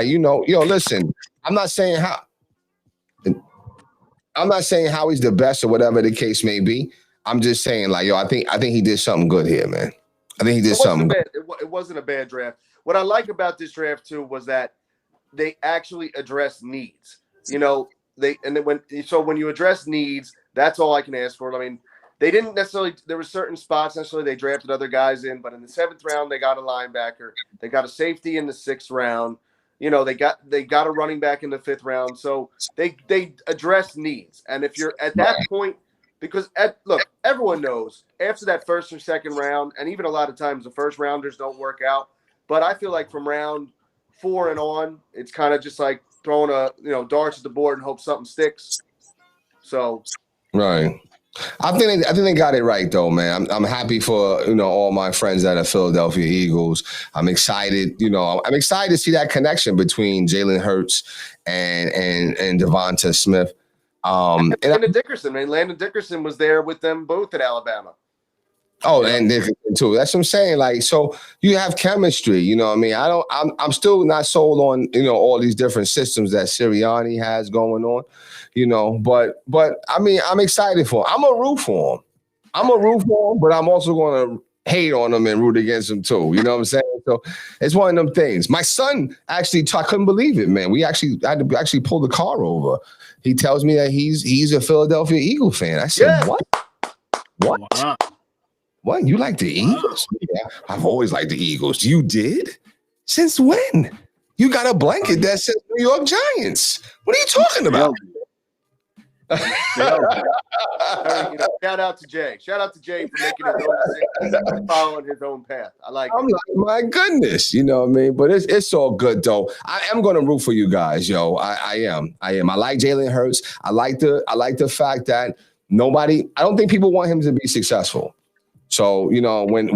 you know, listen, I'm not saying Howie's the best or whatever the case may be. I'm just saying, like, I think he did something good here, man. I think he did something good. It wasn't a bad draft. What I like about this draft too was that they actually address needs. You know, when you address needs, that's all I can ask for. I mean, they didn't necessarily. There were certain spots necessarily they drafted other guys in, but in the 7th round they got a linebacker, they got a safety in the 6th round. You know, they got a running back in the 5th round. So they address needs, and if you're at that point. Because, look, everyone knows after that 1st or 2nd round, and even a lot of times the first rounders don't work out. But I feel like from round 4 and on, it's kind of just like throwing darts at the board and hope something sticks. So, right. I think they got it right though, man. I'm happy for, you know, all my friends that are Philadelphia Eagles. I'm excited, you know. I'm excited to see that connection between Jalen Hurts and Devonta Smith. And Landon Dickerson, man. Landon Dickerson was there with them both at Alabama. Oh, and Dickerson too. That's what I'm saying. Like, so you have chemistry. You know what I mean? I'm still not sold on, you know, all these different systems that Sirianni has going on. You know, but I mean, I'm excited for him. I'm a root for him. But I'm also going to hate on him and root against him too. You know what I'm saying? So it's one of them things. My son actually, I couldn't believe it, man. I had to actually pull the car over. He tells me that he's a Philadelphia Eagle fan. I said, What? Wow. What? You like the Eagles? Yeah, I've always liked the Eagles. You did? Since when? You got a blanket that says New York Giants. What are you talking about? Shout out to Jay. Shout out to Jay for making his own decision, following his own path. I'm like, my goodness, you know what I mean? But it's all good though. I am going to root for you guys, yo. I am. I like Jalen Hurts. I like the fact that I don't think people want him to be successful. So, you know, when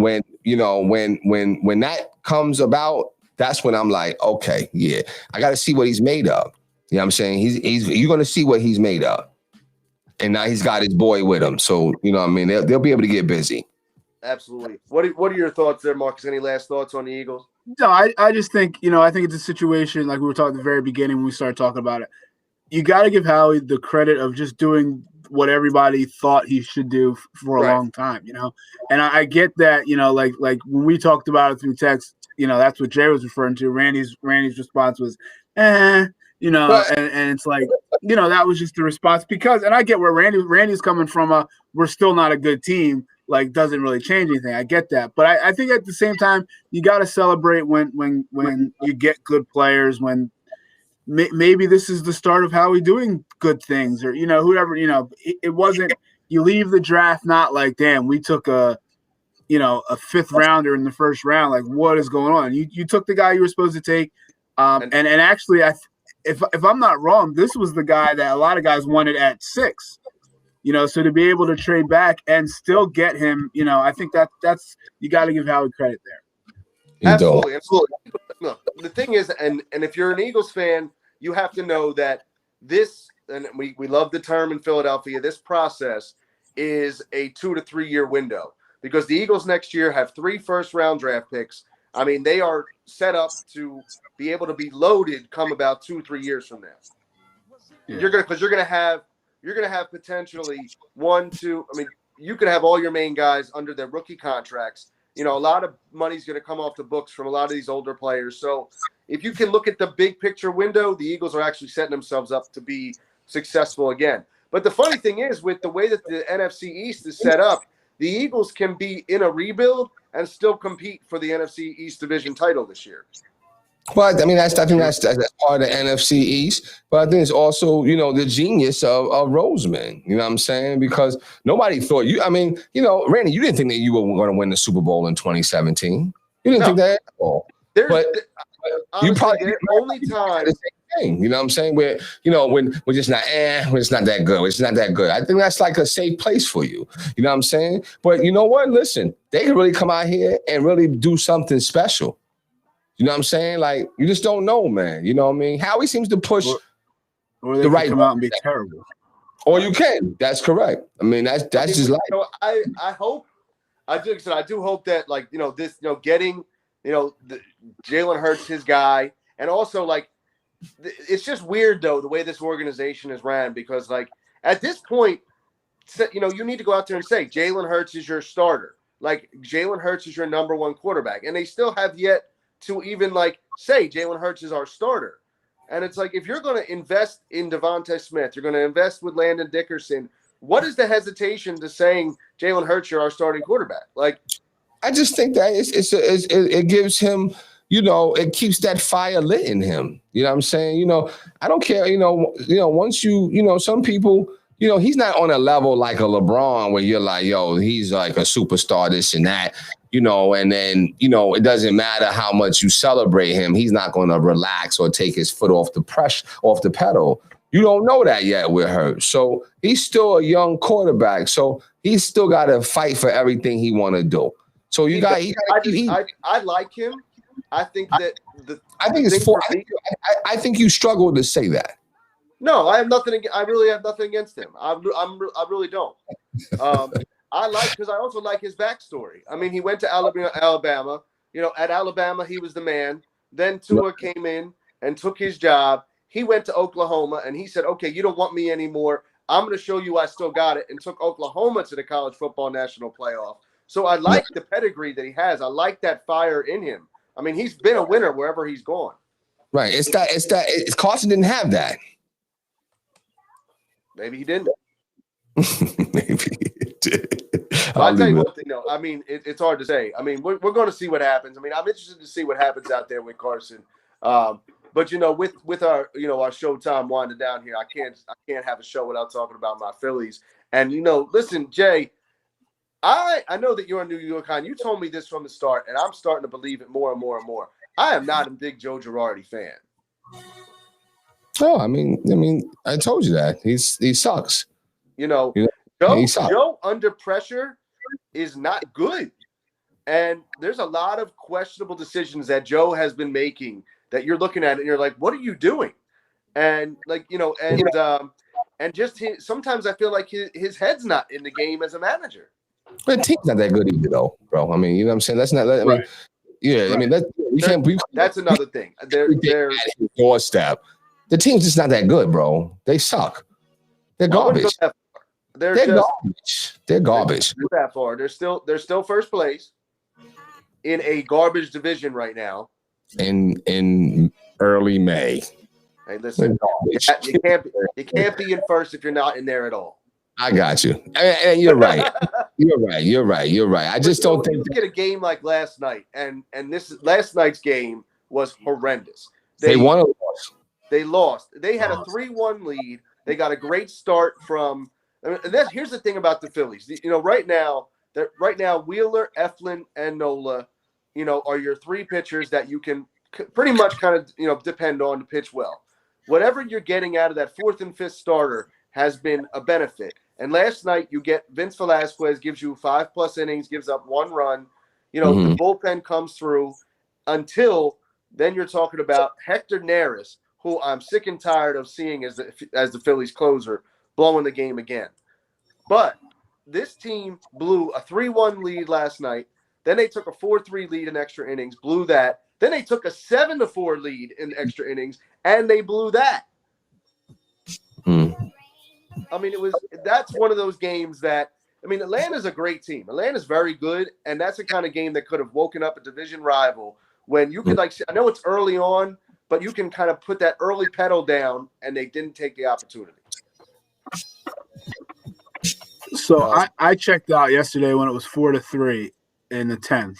that comes about, that's when I'm like, okay, yeah, I got to see what he's made of. You know what I'm saying? You're going to see what he's made of. And now he's got his boy with him. So, you know what I mean? They'll be able to get busy. Absolutely. What are your thoughts there, Marcus? Any last thoughts on the Eagles? No, I just think, I think it's a situation like we were talking at the very beginning when we started talking about it. You got to give Howie the credit of just doing what everybody thought he should do for a long time, And I get that, like when we talked about it through text, that's what Jay was referring to. Randy's response was, and it's like, that was just the response because, and I get where Randy's coming from. We're still not a good team. Like, doesn't really change anything. I get that, but I think at the same time, you got to celebrate when you get good players. When maybe this is the start of Howie doing good things, or whoever. It wasn't. You leave the draft not like, damn, we took a fifth rounder in the first round. Like, what is going on? You took the guy you were supposed to take, and actually, if I'm not wrong, this was the guy that a lot of guys wanted at 6. So to be able to trade back and still get him, I think that's you got to give Howie credit there. Absolutely. Look, the thing is, and if you're an Eagles fan, you have to know that this, and we love the term in Philadelphia, this process is a 2 to 3 year window because the Eagles next year have 3 first-round draft picks. I mean, they are set up to be able to be loaded come about 2-3 years from now. Yeah. You're gonna have potentially 1, 2. I mean, you could have all your main guys under their rookie contracts. A lot of money's going to come off the books from a lot of these older players. So if you can look at the big picture window, the Eagles are actually setting themselves up to be successful again. But the funny thing is, with the way that the NFC East is set up, the Eagles can be in a rebuild and still compete for the NFC East division title this year. But I mean, I think that's part of the NFC East. But I think it's also, the genius of Roseman. You know what I'm saying? Because nobody thought Randy, you didn't think that you were going to win the Super Bowl in 2017. You didn't think that at all. But you probably the only time. The same thing, you know what I'm saying? Where, when we're just not, we're just not that good. It's not that good. I think that's like a safe place for you. You know what I'm saying? But you know what? Listen, they can really come out here and really do something special. You know what I'm saying? Like, you just don't know, man. You know what I mean? Howie seems to push or they the right come out and be terrible. Or you can. That's correct. I mean, that's just like. I do hope that, like, this, getting, Jalen Hurts, his guy, and also, like, it's just weird though the way this organization is ran because, like, at this point, you need to go out there and say Jalen Hurts is your starter. Like, Jalen Hurts is your number 1 quarterback, and they still have yet to even, like, say Jalen Hurts is our starter. And it's like, if you're going to invest in Devontae Smith, you're going to invest with Landon Dickerson, what is the hesitation to saying Jalen Hurts, you're our starting quarterback? Like, I just think that it gives him, it keeps that fire lit in him. You know what I'm saying? I don't care, once some people, he's not on a level like a LeBron where you're like, yo, he's like a superstar, this and that. And then, it doesn't matter how much you celebrate him. He's not going to relax or take his foot off the pedal. You don't know that yet with Hurts. So he's still a young quarterback. So he's still got to fight for everything he want to do. So I like him. I think that I think you struggle to say that. No, I have nothing. I really have nothing against him. I really don't. Because I also like his backstory. I mean, he went to Alabama. At Alabama, he was the man. Then Tua came in and took his job. He went to Oklahoma, and he said, okay, you don't want me anymore. I'm going to show you I still got it, and took Oklahoma to the college football national playoff. So I like the pedigree that he has. I like that fire in him. I mean, he's been a winner wherever he's gone. Right. Carson didn't have that. Maybe he didn't. Maybe he did. I'll tell you one thing, though. I mean, it's hard to say. I mean, we're going to see what happens. I mean, I'm interested to see what happens out there with Carson. But with our our Showtime winding down here, I can't have a show without talking about my Phillies. And listen, Jay, I know that you're a New Yorker. You told me this from the start, and I'm starting to believe it more and more and more. I am not a big Joe Girardi fan. Oh, I mean, I told you that he sucks. Joe under pressure is not good. And there's a lot of questionable decisions that Joe has been making that you're looking at and you're like, what are you doing? And sometimes I feel like his head's not in the game as a manager. But the team's not that good either, though, bro. I mean, you know what I'm saying? That's not. I mean, yeah. Right. I mean, that's another thing. They're doorstep. The team's just not that good, bro. They suck. They're garbage. They're garbage. They're garbage. They're that far. They're still first place in a garbage division right now. In early May. Hey, listen, you can't be in first if you're not in there at all. I got you. And you're right. You're right. I just don't think you get a game like last night, and last night's game was horrendous. They won or lost? They lost. They had a 3-1 lead. They got a great start from. Here's the thing about the Phillies. Right now, Wheeler, Eflin, and Nola, are your three pitchers that you can pretty much kind of depend on to pitch well. Whatever you're getting out of that fourth and fifth starter has been a benefit. And last night you get Vince Velasquez, gives you 5+ innings, gives up 1 run. The bullpen comes through until then you're talking about Hector Neris, who I'm sick and tired of seeing as the Phillies closer, blowing the game again. But this team blew a 3-1 lead last night. Then they took a 4-3 lead in extra innings, blew that. Then they took a 7-4 lead in extra innings, and they blew that. I mean, that's one of those games that, Atlanta's a great team. Atlanta's very good, and that's the kind of game that could have woken up a division rival when you could, I know it's early on, but you can kind of put that early pedal down, and they didn't take the opportunity. So I checked out yesterday when it was 4-3 in the 10th.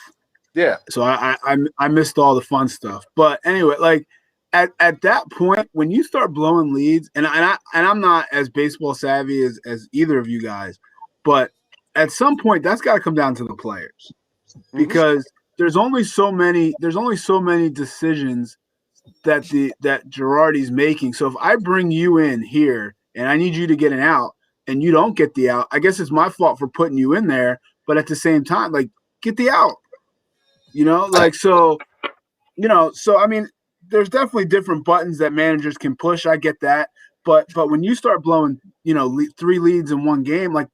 Yeah. So I missed all the fun stuff. But anyway, at that point, when you start blowing leads, and I'm not as baseball savvy as either of you guys, but at some point that's got to come down to the players, because there's only so many decisions that Girardi's making. So if I bring you in here and I need you to get an out and you don't get the out, I guess it's my fault for putting you in there. But at the same time, get the out. So I mean, there's definitely different buttons that managers can push. I get that, but when you start blowing, 3 leads in one game, a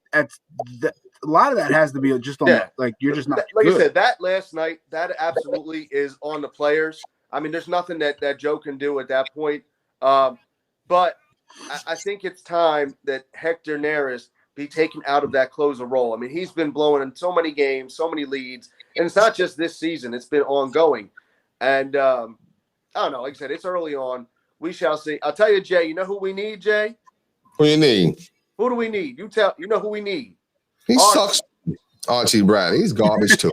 lot of that has to be just on you're just not like good. I said, that last night, that absolutely is on the players. I mean, there's nothing that Joe can do at that point. But I think it's time that Hector Neris be taken out of that closer role. I mean, he's been blowing in so many games, so many leads, and it's not just this season; it's been ongoing. And I don't know. Like I said, it's early on. We shall see. I'll tell you, Jay. You know who we need, Jay? Who do you need? Who do we need? You know who we need. He sucks. Archie Brown. He's garbage too.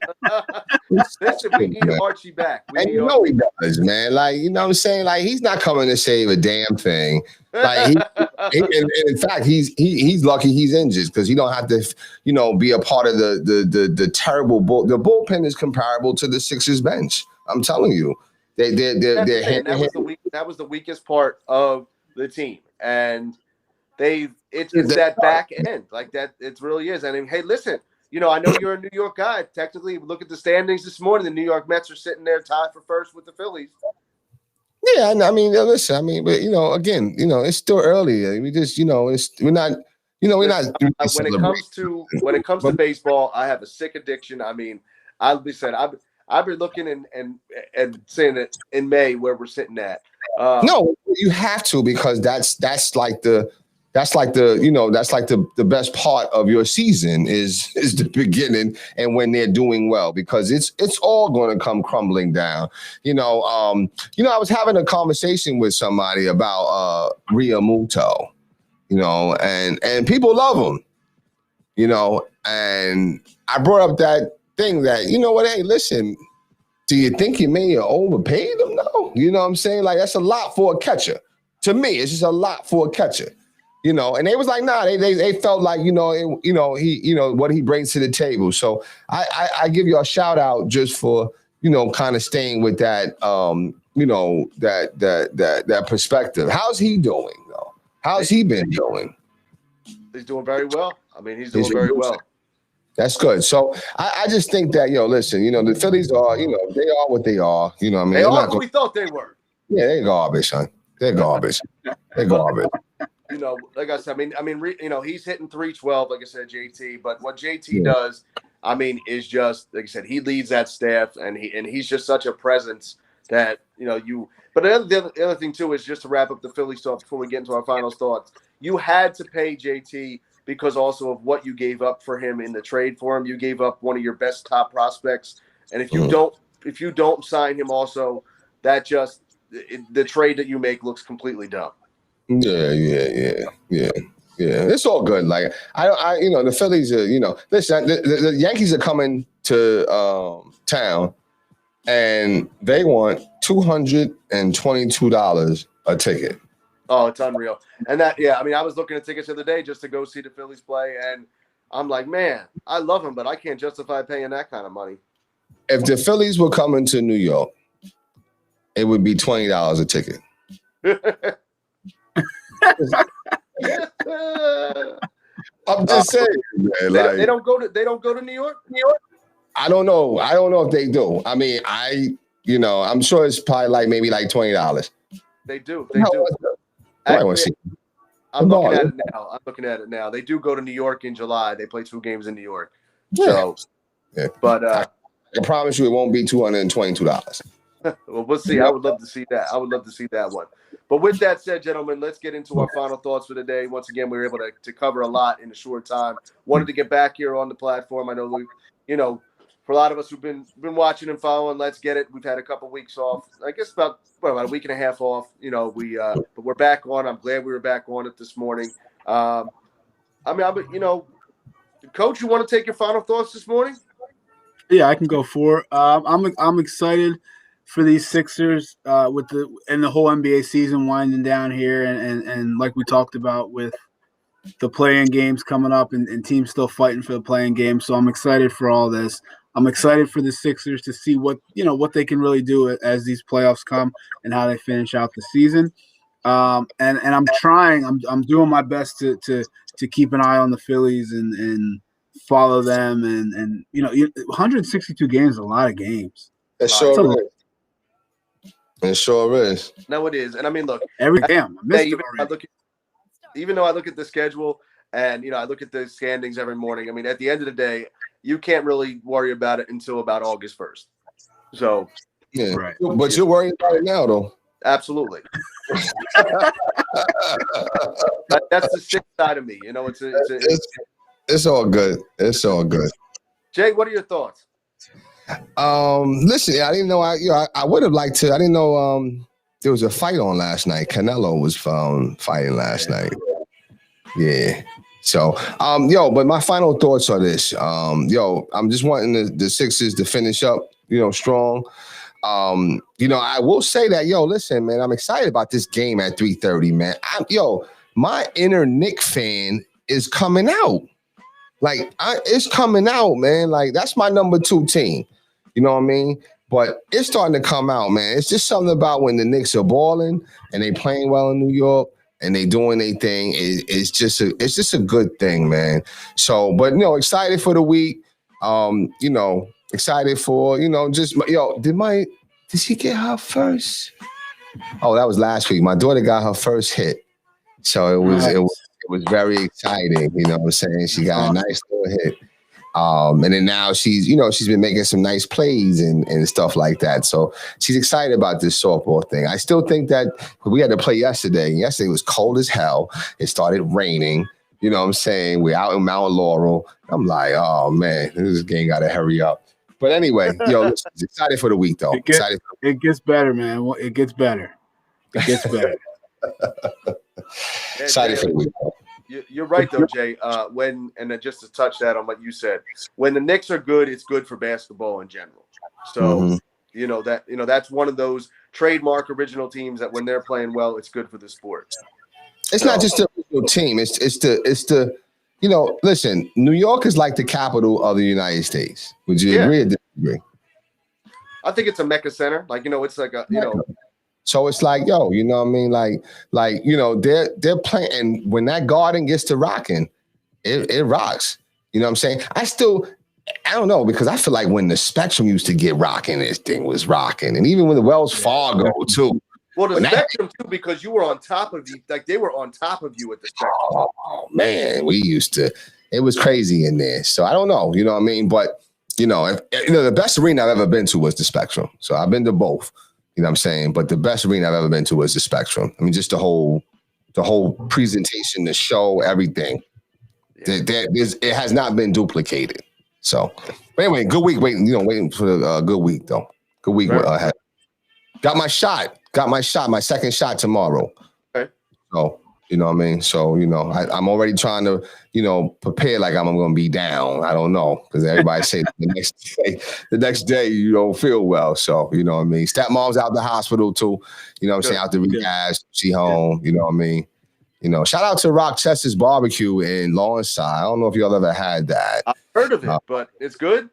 Listen, we need Archie back. He does, man. You know what I'm saying? He's not coming to save a damn thing. And in fact, he's lucky he's injured because he don't have to, be a part of the terrible The bullpen is comparable to the Sixers bench. I'm telling you, that was the weakest part of the team, and it's that back end that. It really is. I mean, hey, listen. I know you're a New York guy. Technically, look at the standings this morning. The New York Mets are sitting there tied for first with the Phillies. Yeah, I mean, listen. But again, it's still early. We just, we're not. We're not. When it comes to baseball, I have a sick addiction. I mean, I've been looking and saying it in May where we're sitting at. No, you have to, because that's like the best part of your season is the beginning and when they're doing well, because it's all going to come crumbling down. I was having a conversation with somebody about Realmuto, and people love him, and I brought up that thing that, hey, listen, do you think you may have overpaid him? No, you know what I'm saying? That's a lot for a catcher. To me, it's just a lot for a catcher. And they was like, nah, they felt like, he what he brings to the table. So I give you a shout out just for, kind of staying with that, that perspective. How's he doing though? How's he been doing? He's doing very well. I mean, he's doing very well. That's good. So I just think that, listen, the Phillies are, they are what they are. You know what I mean? They They're are not what we thought they were. Yeah, they're garbage, son. They're garbage. They're garbage. Like I said, he's hitting 312, like I said, JT. But what JT does, is just like I said, he leads that staff, and he's just such a presence that you. But the other thing too is just to wrap up the Philly stuff before we get into our final thoughts. You had to pay JT because also of what you gave up for him in the trade for him. You gave up one of your best top prospects, and if you don't sign him, also that just the trade that you make looks completely dumb. Yeah. It's all good. Like the Phillies are, listen, the Yankees are coming to town, and they want $222 a ticket. Oh, it's unreal. And that, I was looking at tickets the other day just to go see the Phillies play, and I'm like, man, I love them, but I can't justify paying that kind of money. If the Phillies were coming to New York, it would be $20 a ticket. I'm just saying, man. They don't go to New York. I don't know if they do. I mean, I'm sure it's probably maybe $20. They do. Actually, I'm looking at it now. They do go to New York in July. They play 2 games in New York. So, but I promise you, it won't be $222. Well, we'll see. I would love to see that. I would love to see that one. But with that said, gentlemen, let's get into our final thoughts for the day. Once again, we were able to cover a lot in a short time. Wanted to get back here on the platform. I know for a lot of us who've been watching and following, let's get it. We've had a couple weeks off. I guess about a week and a half off. But we're back on. I'm glad we were back on it this morning. Coach, you want to take your final thoughts this morning? Yeah, I can go for it. I'm excited for these Sixers with the whole NBA season winding down here, and like we talked about with the play-in games coming up and teams still fighting for the play-in game. So I'm excited for all this. I'm excited for the Sixers to see what they can really do as these playoffs come and how they finish out the season. And I'm trying. I'm doing my best to keep an eye on the Phillies and follow them. And 162 games is a lot of games. It sure is. It sure is. No, it is. And look, every game. Even though I look at the schedule and I look at the standings every morning. At the end of the day, you can't really worry about it until about August 1st. So, yeah, right. But you're worried about it now, though. Absolutely. That's the sick side of me. It's all good. It's all good. Jay, what are your thoughts? Listen, I didn't know. I would have liked to. I didn't know. There was a fight on last night. Canelo was found fighting last night. Yeah. So, but my final thoughts are this. I'm just wanting the Sixers to finish up, strong. I will say that, listen, man, I'm excited about this game at 3:30, man. My inner Knick fan is coming out. It's coming out, man. That's my number 2 team. You know what I mean? But it's starting to come out, man. It's just something about when the Knicks are balling and they playing well in New York and they doing their thing. It's just a good thing, man. So, but excited for the week. Excited for did she get her first? Oh, that was last week. My daughter got her first hit, so it was very exciting. You know what I'm saying? She got a nice little hit. And then now she's been making some nice plays and stuff like that. So she's excited about this softball thing. I still think that we had to play yesterday. Yesterday was cold as hell. It started raining. You know what I'm saying? We're out in Mount Laurel. I'm like, oh man, this game got to hurry up. But anyway, listen, excited for the week though. It gets better, man. It gets better. Excited for the week though. You're right, though, Jay. Just to touch that on what you said, when the Knicks are good, it's good for basketball in general. So, that's one of those trademark original teams that when they're playing well, it's good for the sport. It's not just the original team. It's the listen, New York is like the capital of the United States. Would you agree or disagree? I think it's a Mecca center. It's like a, So it's like, you know what I mean? They're playing, and when that Garden gets to rocking, it rocks. You know what I'm saying? I don't know, because I feel like when the Spectrum used to get rocking, this thing was rocking. And even with the Wells Fargo, too. Well, the Spectrum, too, because you were on top of you. Like, they were on top of you at the Spectrum. Oh, man. It was crazy in there. So I don't know. You know what I mean? But, the best arena I've ever been to was the Spectrum. So I've been to both. You know what I'm saying? But the best arena I've ever been to was the Spectrum. I mean, just the whole presentation, the show, everything. Yeah. It has not been duplicated. So, but anyway, good week. Waiting for a good week though. Good week ahead. Got my shot. My second shot tomorrow. Okay. So you know what I mean. So I'm already trying to prepare like I'm going to be down. I don't know, because everybody say the next day you don't feel well. So you know what I mean. Stepmom's out the hospital too. You know what I'm saying, out the rehab. She home. You know what I mean. Shout out to Rochester's Barbecue in Lawnside. I don't know if y'all ever had that. I've heard of it, but it's good.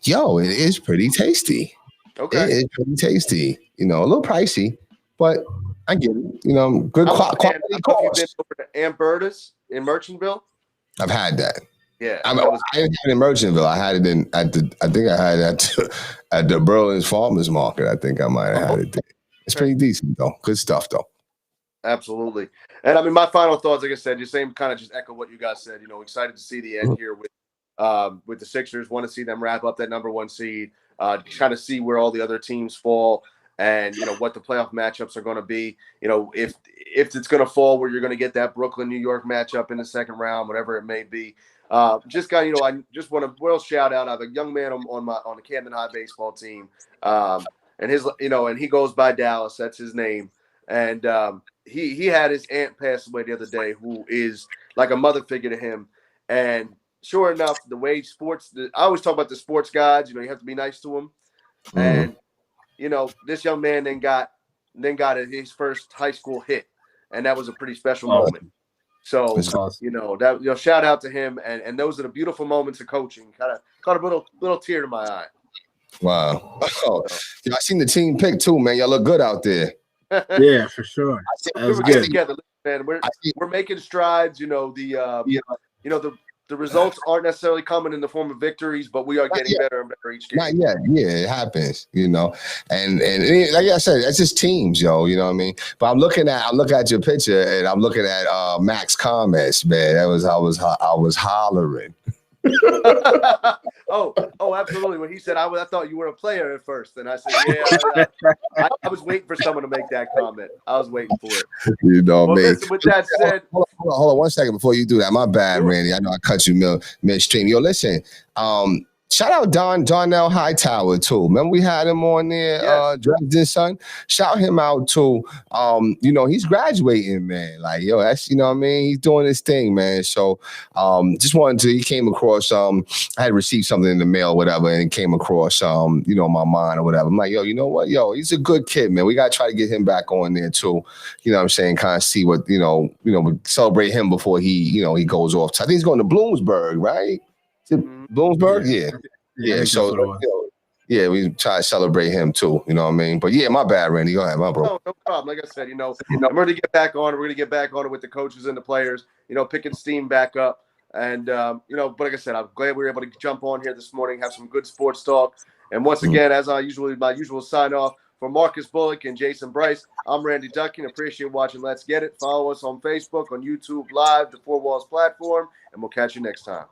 Yo, it is pretty tasty. Okay. It is pretty tasty. A little pricey, but I get it. Good quality cost. You've been over to Amberta's in Merchantville? I've had that. Yeah. I didn't have it in Merchantville. I had it at the Berlin's Farmers Market. I think I might have had it there. It's pretty decent though. Good stuff though. Absolutely. And I mean, my final thoughts, like I said, just echo what you guys said. Excited to see the end here with the Sixers. Want to see them wrap up that number 1 seed. Kind of see where all the other teams fall, and what the playoff matchups are going to be. If it's going to fall where you're going to get that Brooklyn New York matchup in the second round, whatever it may be. I just want to shout out. I have a young man on the Camden High baseball team, and and he goes by Dallas. That's his name, and he had his aunt pass away the other day, who is like a mother figure to him. And sure enough, the way I always talk about the sports gods, you have to be nice to them. Mm-hmm. And, this young man then got his first high school hit. And that was a pretty special moment. So, awesome. Shout out to him. And those are the beautiful moments of coaching. Kind of caught a little tear to my eye. Wow. Oh, I seen the team pick too, man. Y'all look good out there. Yeah, for sure. That was good. Together, man. We're making strides. The results aren't necessarily coming in the form of victories, but we are getting better and better each game. Not yet. Yeah, it happens. And like I said, it's just teams, yo. You know what I mean? But I'm looking at your picture, and I'm looking at Max comments, man. I was hollering. Oh, absolutely. When he said, I thought you were a player at first. And I said, yeah, I was waiting for someone to make that comment. I was waiting for it. Listen, with that said. Hold on 1 second before you do that. My bad, Randy. I know I cut you midstream. Yo, listen. Shout out Darnell Hightower too. Remember we had him on there, yes. Dresden son. Shout him out too. He's graduating, man. Like, yo, that's what I mean. He's doing his thing, man. So just he came across I had received something in the mail, whatever, and it came across my mind or whatever. I'm like, yo, you know what? Yo, he's a good kid, man. We gotta try to get him back on there too. You know what I'm saying? Kind of see what, celebrate him before he goes off. I think he's going to Bloomsburg, right? Bloomsburg, yeah. So, we try to celebrate him too. You know what I mean? But yeah, my bad, Randy. Go ahead, my bro. No problem. Like I said, we're going to get back on. We're going to get back on it with the coaches and the players. Picking steam back up, and but like I said, I'm glad we were able to jump on here this morning, have some good sports talk, and once again, as my usual sign off for Marcus Bullock and Jason Bryce, I'm Randy Duckin. Appreciate watching. Let's Get It. Follow us on Facebook, on YouTube Live, the Four Walls platform, and we'll catch you next time.